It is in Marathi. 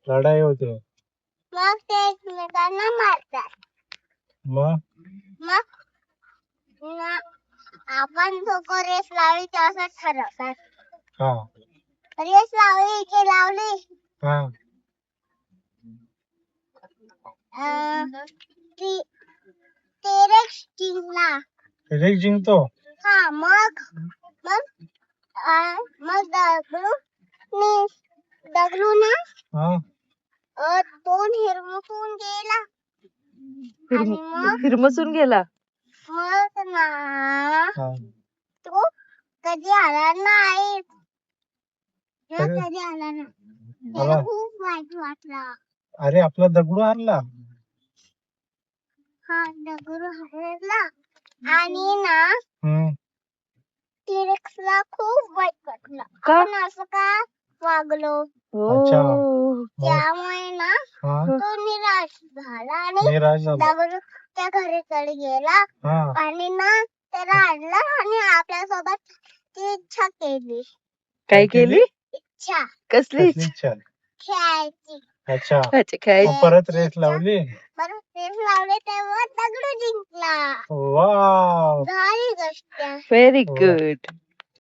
लढाई होते. मग ते एकमेकांना मारतात. मग ना आपण दोघं रेस लावायची असं ठरवतात. हा रेस लावली हा तेरेक्स जिंकला. रेक जिंकतो. हा मग दगडू ना हा दोन हिरमुसून गेला. आणि मग हिरमसून गेला. ना तो कधी आला नाही. कधी आला नाही. त्याला खूप वाईट वाटला. अरे आपला दगडू हरला. हा दगडू हरला. आणि ना टिरेक्सला खूप वाईट वाटलं. आपण असं का वागलो. त्यामुळे ना तो निराश झाला आणि दगडू त्या घराकडे गेला. आणि ना त्याला आणलं आणि आपल्यासोबत ती इच्छा केली. काय केली? इच्छा. कसली इच्छा? खेळायची. अच्छा खेळायची. परत रेस लावली. तेव्हा दगडू जिंकला. वाव झाली गोष्ट. Very good.